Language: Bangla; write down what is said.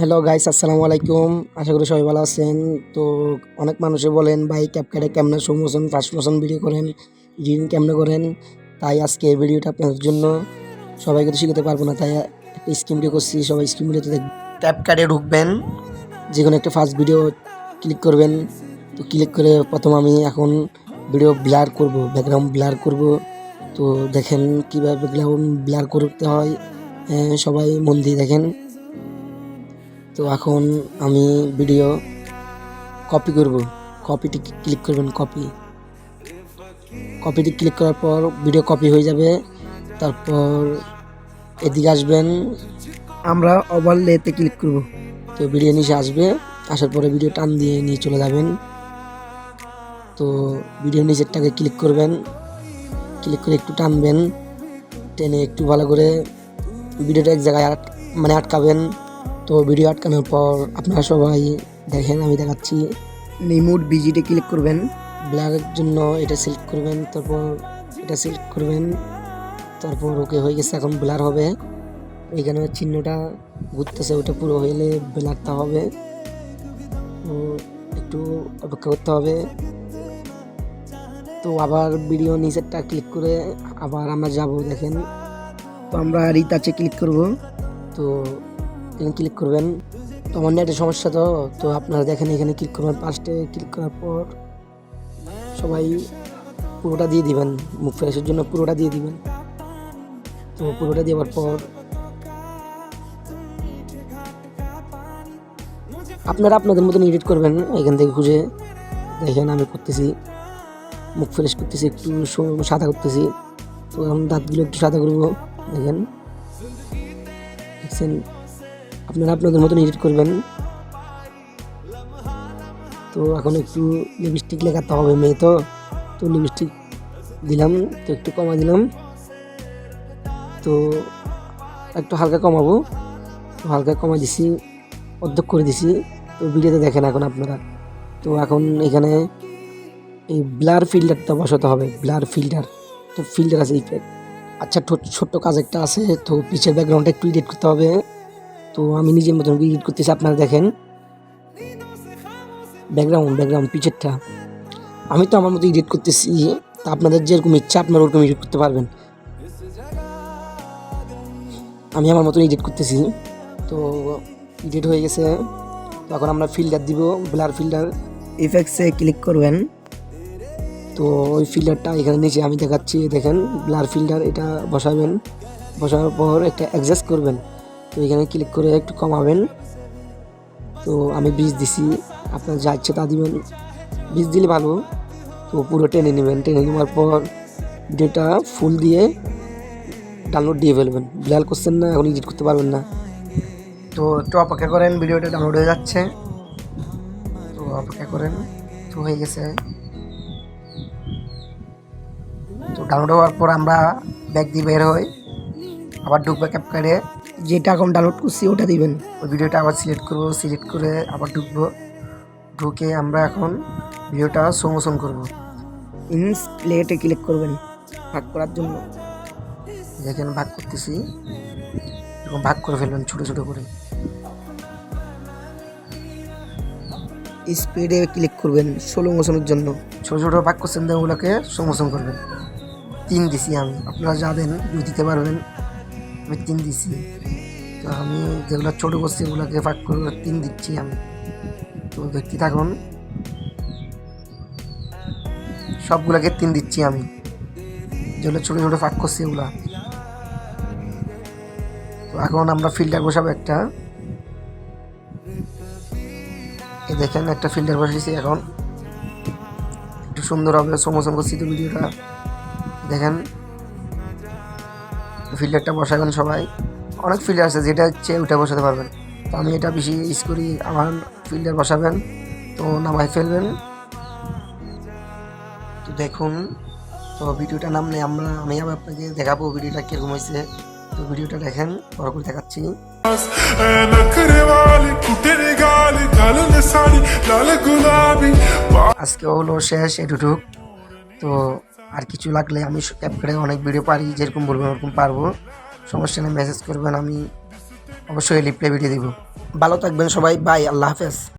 হ্যালো গাইস, আসসালামু আলাইকুম। আশা করি সবাই ভালো আছেন। তো অনেক মানুষে বলেন ভাই ক্যাপকাটে কেমনে slow motion fast motion video করেন, এডিটিং কেমনে করেন। তাই আজকে এই ভিডিওটা আপনাদের জন্য। সবাইকে তো শিখাতে পারবো না, তাই একটা স্ক্রিন ভিডিও করছি। সবাই স্ক্রিন ভিডিওতে দেখবেন। ক্যাপকাটে ঢুকবেন, যে কোনো একটা ফার্স্ট ভিডিও ক্লিক করবেন। তো ক্লিক করে প্রথম আমি এখন ভিডিও ব্লার করব, ব্যাকগ্রাউন্ড ব্লার করব। তো দেখেন কীভাবে ব্যাকগ্রাউন্ড ব্লার করতে হয়, সবাই মন দিয়ে দেখেন। তো এখন আমি ভিডিও কপি করব। কপিটি ক্লিক করবেন, কপিটি ক্লিক করার পর ভিডিও কপি হয়ে যাবে। তারপর এদিকে আসবেন, আমরা ওভারলেতে ক্লিক করব। তো ভিডিও নিচে আসবে, আসার পরে ভিডিও টান দিয়ে নিয়ে চলে যাবেন। তো ভিডিও নিচেরটাকে ক্লিক করবেন, ক্লিক করে একটু টানবেন, টেনে একটু ভালো করে ভিডিওটা এক জায়গায় আটকাবেন। তো ভিডিও আটকানোর পর আপনারা সবাই দেখেন, আমি দেখাচ্ছি। রিমুভ ভিজিটে ক্লিক করবেন, ব্লারের জন্য এটা সিলেক্ট করবেন, তারপর এটা সিলেক্ট করবেন, তারপর ওকে হয়ে গেছে। এখন ব্লার হবে, এইখানে চিহ্নটা ঘুরতেছে, ওটা পুরো হইলে ব্লারটা হবে। তো একটু অপেক্ষা করতে হবে। তো আবার ভিডিও নিচেরটা ক্লিক করে আবার আমরা যাব, দেখেন। তো আমরা রিটাচে ক্লিক করব। তো এখানে ক্লিক করবেন। তো আমার নেটের সমস্যা, তো আপনারা দেখেন এখানে ক্লিক করবেন। ফার্স্টে ক্লিক করার পর সবাই পুরোটা দিয়ে দিবেন, মুখ ফ্রেশের জন্য পুরোটা দিয়ে দিবেন। তো পুরোটা দেওয়ার পর আপনারা আপনাদের মতন এডিট করবেন, এখান থেকে খুঁজে। দেখেন আমি করতেছি, মুখ ফ্রেশ করতেছি, একটু সাদা করতেছি। তো এখন দাঁতগুলো একটু সাদা করবো, দেখেন দেখছেন। আপনারা আপনাদের মতন এডিট করবেন। তো এখন একটু লিপস্টিক লাগাতে হবে, মেয়ে তো লিপস্টিক দিলাম, তো একটু কমা দিলাম। তো একটু হালকা কমাবো, তো হালকা কমা দিছি, অর্ধেক করে দিছি। তো ভিডিওতে দেখেন এখন আপনারা। তো এখন এখানে এই ব্লার ফিল্টারটা বসাতে হবে, ব্লার ফিল্টার। তো ফিল্টার আছে ইফেক্ট। আচ্ছা, ছোট্ট কাজ একটা আছে। তো পিছের ব্যাকগ্রাউন্ডটা একটু এডিট করতে হবে। তো আমি নিজের মতন এডিট করতেছি, আপনারা দেখেন। ব্যাকগ্রাউন্ড পিছেরটা আমি তো আমার মতো এডিট করতেছি। তা আপনাদের যেরকম ইচ্ছা আপনারা ওরকম এডিট করতে পারবেন। আমি আমার মতো এডিট করতেছি। তো এডিট হয়ে গেছে। তো এখন আমরা ফিল্টার দিব, ব্লার ফিল্টার। ইফেক্টসে ক্লিক করবেন। তো ওই ফিল্টারটা এখানে নিচে আমি দেখাচ্ছি, দেখেন ব্লার ফিল্টার, এটা বসাবেন। বসানোর পর একটা অ্যাডজাস্ট করবেন। তো এখানে ক্লিক করে একটু কমাবেন। তো আমি 20 দিছি, আপনার যা ইচ্ছে তা দিবেন, 20 দিলে ভালো। তো পুরো টেনে নেবেন, টেনে নেওয়ার পর ভিডিওটা ফুল দিয়ে ডাউনলোড দিয়ে ফেলবেন। ব্লার করছেন না, এখন এডিট করতে পারবেন না। তো একটু অপেক্ষা করেন, ভিডিওটা ডাউনলোড হয়ে যাচ্ছে। তো অপেক্ষা করেন, তো হয়ে গেছে। তো ডাউনলোড হওয়ার পর আমরা ব্যাক দিয়ে বের হই, আবার ঢুকবে ক্যাপকাটে। যেটা এখন ডাউনলোড করছি ওটা দিবেন। ওই ভিডিওটা আবার সিলেক্ট করবো, সিলেক্ট করে আবার ঢুকবো। ঢুকে আমরা এখন ভিডিওটা সমোশন করবো। ইনস প্লেটে ক্লিক করবেন ভাগ করার জন্য। দেখেন ভাগ করতেছি, এরকম ভাগ করে ফেলবেন ছোটো ছোটো করে। স্পিডে ক্লিক করবেন স্লো মোশনের জন্য। ছোটো ছোটো ভাগ করছেন, ওগুলোকে স্লো মোশন করবেন। 3 দিছি আমি, আপনারা যা দেন 2 দিতে পারবেন। আমি 3 দিছি। তো আমি যেগুলো ছোটো করছি ওগুলোকে ভাগ করে 3 দিচ্ছি আমি। তো দেখতে থাকুন, সবগুলোকে 3 দিচ্ছি আমি, যেগুলো ছোটো ছোটো ভাগ করছি ওগুলা। তো এখন আমরা ফিল্টার বসাবো একটা। এই দেখেন একটা ফিল্টার বসিয়েছি, এখন একটু সুন্দর হবে। সমোশন করছি তো ভিডিওটা দেখেন। ফিল্টারটা বসাবেন সবাই, অনেক ফিল্টার আছে, যেটা ইচ্ছে ওটা বসাতে পারবেন। তো আমি এটা বেশি ইউজ করি, আমার ফিল্টার বসাবেন। তো নামাই ফেলবেন। তো দেখুন, তো ভিডিওটা নামলে আমি আবার আপনাকে দেখাবো ভিডিওটা কীরকম হয়েছে। তো ভিডিওটা দেখেন, বড় করে দেখাচ্ছি। আজকে হলো শেষ এটুটুক। তো আর কিছু লাগলে আমি ক্যাপকাটে অনেক ভিডিও পারি, যেরকম বলবেন ওরকম পারবো। সমস্যা নেই, মেসেজ করবেন, আমি অবশ্যই রিপ্লাই ভিডিও দিব। ভালো থাকবেন সবাই, বাই, আল্লাহ হাফেজ।